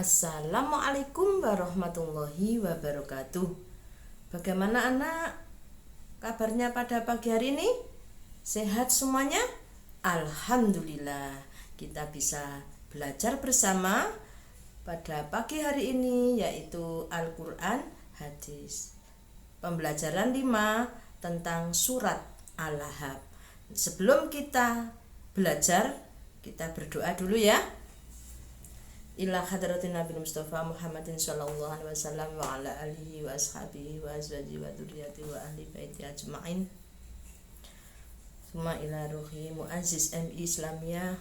Assalamualaikum warahmatullahi wabarakatuh. Bagaimana anak? Kabarnya pada pagi hari ini? Sehat semuanya? Alhamdulillah. Kita bisa belajar bersama pada pagi hari ini, yaitu Al-Quran Hadis. Pembelajaran 5 tentang surat Al-Lahab. Sebelum kita belajar, kita berdoa dulu ya. Ila hadratin Nabi Mustafa Muhammadin sallallahu alaihi wasallam wa ala alihi wa ashabihi wa azwaji wa dzurriyyati wa ahli baiti ajma'in. Summa ila ruhi muazzis MI Islamiyah.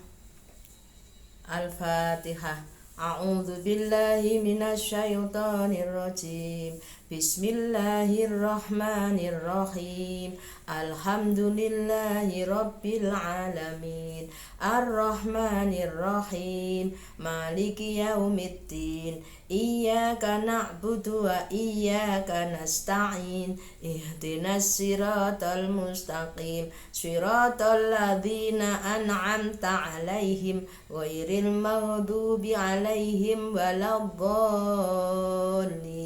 Al-Fatihah. A'udzu billahi minasy syaithanir rajim. Bismillahirrahmanirrahim. Alhamdulillahi rabbil alamin. Ar-Rahmanir-Rahim. Maliki yaumiddin. Iyyaka na'budu wa iyyaka nasta'in. Ihdinas siratal mustaqim. Siratal ladzina an'amta 'alaihim ghairil maghdubi 'alaihim waladdallin.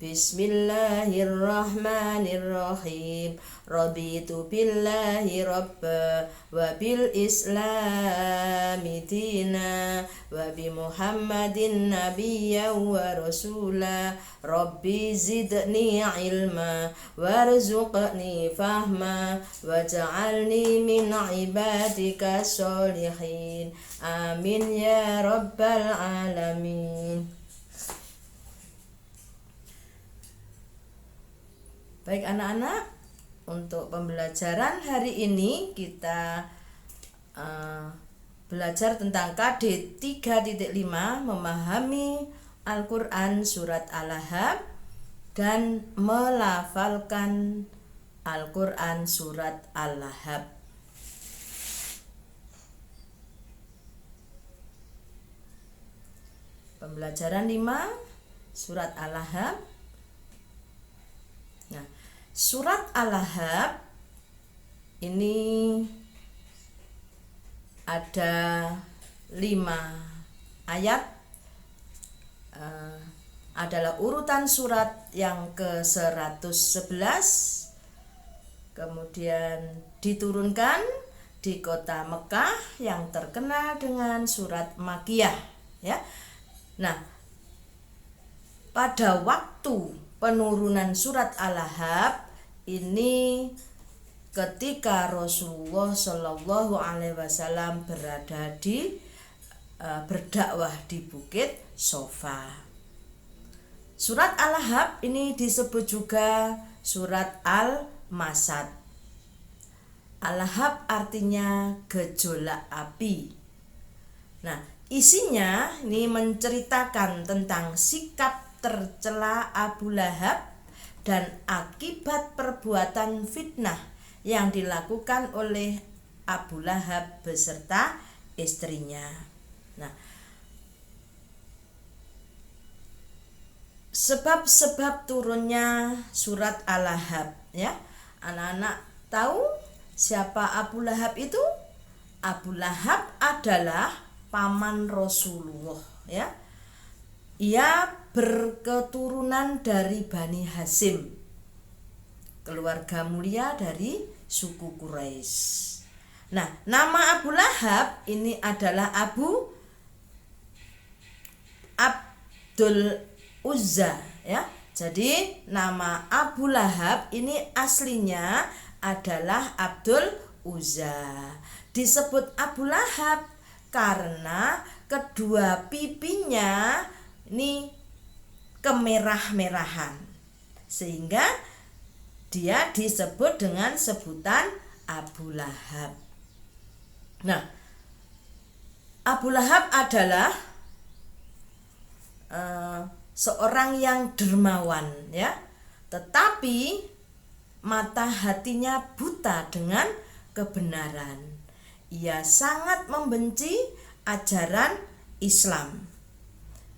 Bismillahirrahmanirrahim. Raditu billahi rabba wa bil islami dina wa bi Muhammadin nabiyya wa rasula. Rabbi zidni ilma warzuqni fahma waj'alni min ibadika sholihin. Amin ya rabbal alamin. Baik anak-anak, untuk pembelajaran hari ini kita belajar tentang KD 3.5, memahami Al-Quran surat Al-Lahab dan melafalkan Al-Quran surat Al-Lahab. Pembelajaran 5 surat Al-Lahab. Nah, surat Al-Lahab ini ada 5 ayat, adalah urutan surat yang ke-111, kemudian diturunkan di kota Mekah yang terkenal dengan surat Makkiyah ya. Nah, pada waktu penurunan surat Al-Lahab ini ketika Rasulullah Shallallahu Alaihi Wasallam berada di berdakwah di Bukit Sofa. Surat Al-Lahab ini disebut juga surat Al-Masad. Al-Lahab artinya gejolak api. Nah, isinya ini menceritakan tentang sikap tercela Abu Lahab dan akibat perbuatan fitnah yang dilakukan oleh Abu Lahab beserta istrinya. Nah, sebab-sebab turunnya surat Al-Lahab ya. Anak-anak tahu siapa Abu Lahab itu? Abu Lahab adalah paman Rasulullah ya. Ia berketurunan dari Bani Hashim, keluarga mulia dari suku Quraisy. Nah, nama Abu Lahab ini adalah Abu Abdul Uzza ya. Jadi nama Abu Lahab ini aslinya adalah Abdul Uzza. Disebut Abu Lahab karena kedua pipinya ini kemerah-merahan, sehingga dia disebut dengan sebutan Abu Lahab. Nah, Abu Lahab adalah seorang yang dermawan ya, tetapi mata hatinya buta dengan kebenaran. Ia sangat membenci ajaran Islam.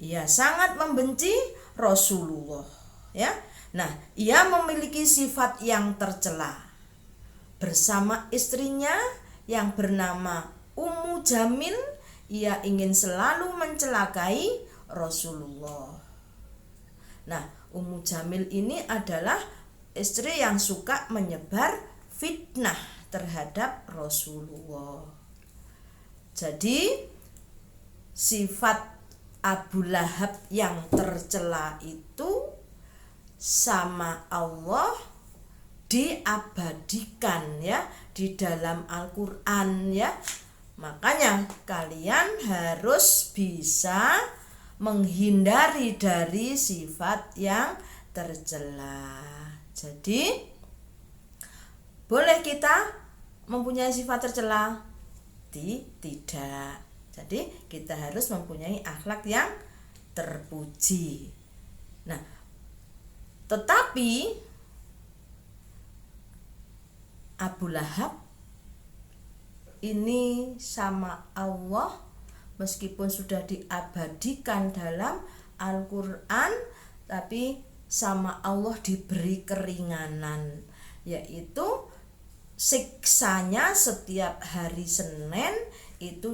Ia sangat membenci Rasulullah ya. Nah, ia memiliki sifat yang tercela. Bersama istrinya yang bernama Ummu Jamil, ia ingin selalu mencelakai Rasulullah. Nah, Ummu Jamil ini adalah istri yang suka menyebar fitnah terhadap Rasulullah. Jadi sifat Abu Lahab yang tercela itu sama Allah diabadikan ya di dalam Al-Qur'an ya. Makanya kalian harus bisa menghindari dari sifat yang tercela. Jadi boleh kita mempunyai sifat tercela? Tidak. Jadi kita harus mempunyai akhlak yang terpuji. Nah, tetapi Abu Lahab ini sama Allah meskipun sudah diabadikan dalam Al-Qur'an, tapi sama Allah diberi keringanan, yaitu siksanya setiap hari Senin itu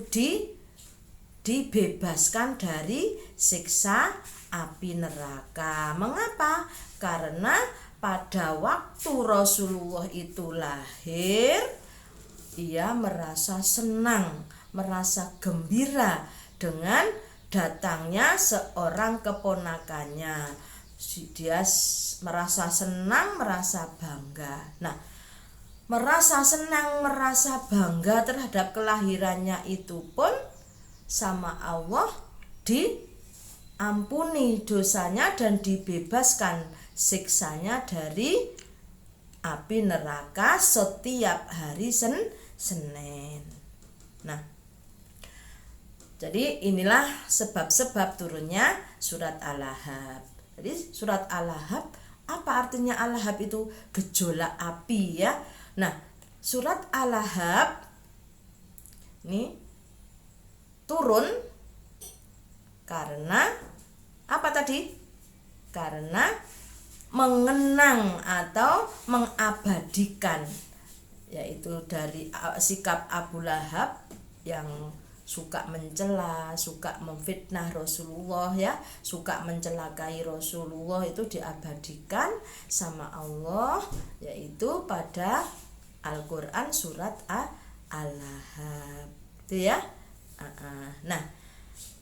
dibebaskan dari siksa api neraka. Mengapa? Karena pada waktu Rasulullah itu lahir, ia merasa senang, merasa gembira dengan datangnya seorang keponakannya. Dia merasa senang, merasa bangga. Nah, merasa senang, merasa bangga terhadap kelahirannya itu pun sama Allah diampuni dosanya dan dibebaskan siksanya dari api neraka setiap hari Senin. Nah, jadi inilah sebab-sebab turunnya surat Al-Lahab. Jadi surat Al-Lahab, apa artinya Al-Lahab itu? Gejolak api ya. Nah, surat Al-Lahab ini turun karena apa tadi? Karena mengenang atau mengabadikan, yaitu dari sikap Abu Lahab yang suka mencela, suka memfitnah Rasulullah ya, suka mencelakai Rasulullah, itu diabadikan sama Allah yaitu pada Al-Qur'an surat Al-Lahab. Itu ya. Nah,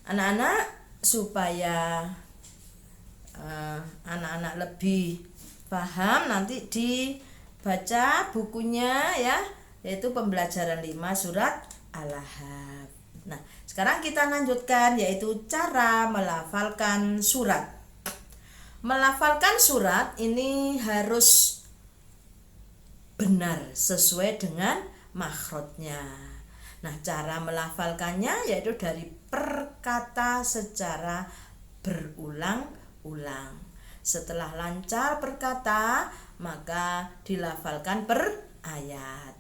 anak-anak supaya anak-anak lebih paham, nanti dibaca bukunya ya, yaitu pembelajaran 5 surat Al-Lahab. Nah, sekarang kita lanjutkan yaitu cara melafalkan surat. Melafalkan surat ini harus benar sesuai dengan makhrajnya. Nah, cara melafalkannya yaitu dari perkata secara berulang-ulang. Setelah lancar perkata, maka dilafalkan per ayat.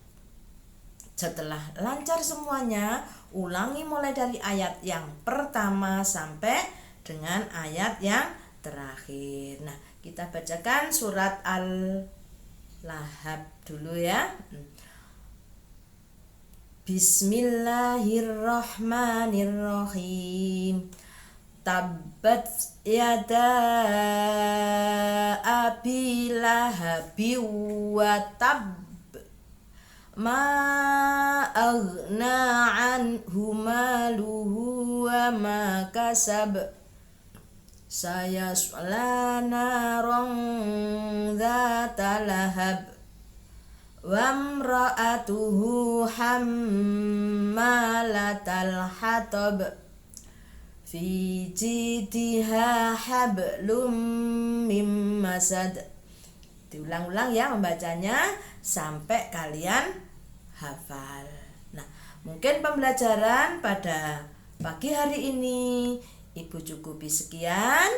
Setelah lancar semuanya, ulangi mulai dari ayat yang pertama sampai dengan ayat yang terakhir. Nah, kita bacakan surat Al-Lahab dulu ya. Bismillahirrahmanirrahim. Tabbat yada abi lahabi wa tab, ma aghna anhu maluhu wa ma kasab, sayasla naran dzata lahab, wamra'atuhu hammalatal hatab, fi jidha hablum mim masad. Diulang-ulang ya membacanya sampai kalian hafal. Nah, mungkin pembelajaran pada pagi hari ini Ibu cukupi sekian.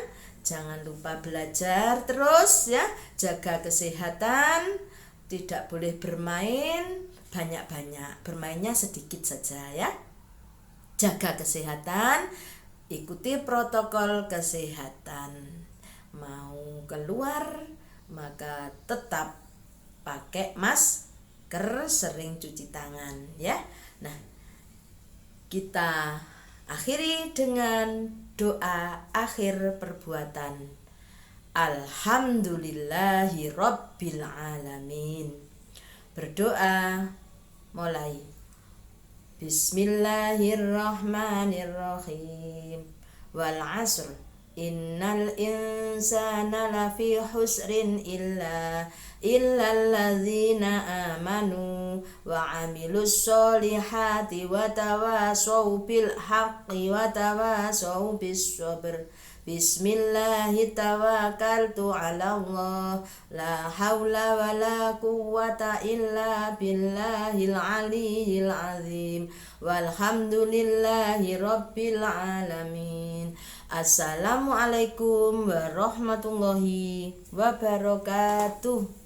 Jangan lupa belajar terus ya, jaga kesehatan, tidak boleh bermain banyak-banyak, bermainnya sedikit saja ya. Jaga kesehatan, ikuti protokol kesehatan. Mau keluar maka tetap pakai masker, sering cuci tangan ya. Nah, kita Akhiri dengan doa akhir perbuatan. Alhamdulillahi Rabbil Alamin. Berdoa mulai. Bismillahirrahmanirrahim. Wal asr innal insana lafi husrin illalladzina amanu wa amilus solihati wa tawasaw bil haqqi wa tawasaw bis sabr. Bismillahi tawakkaltu ala Allah, la hawla wa la quwwata illa billahil aliyyil azim, walhamdulillahi rabbil alamin. Assalamualaikum warahmatullahi wabarakatuh.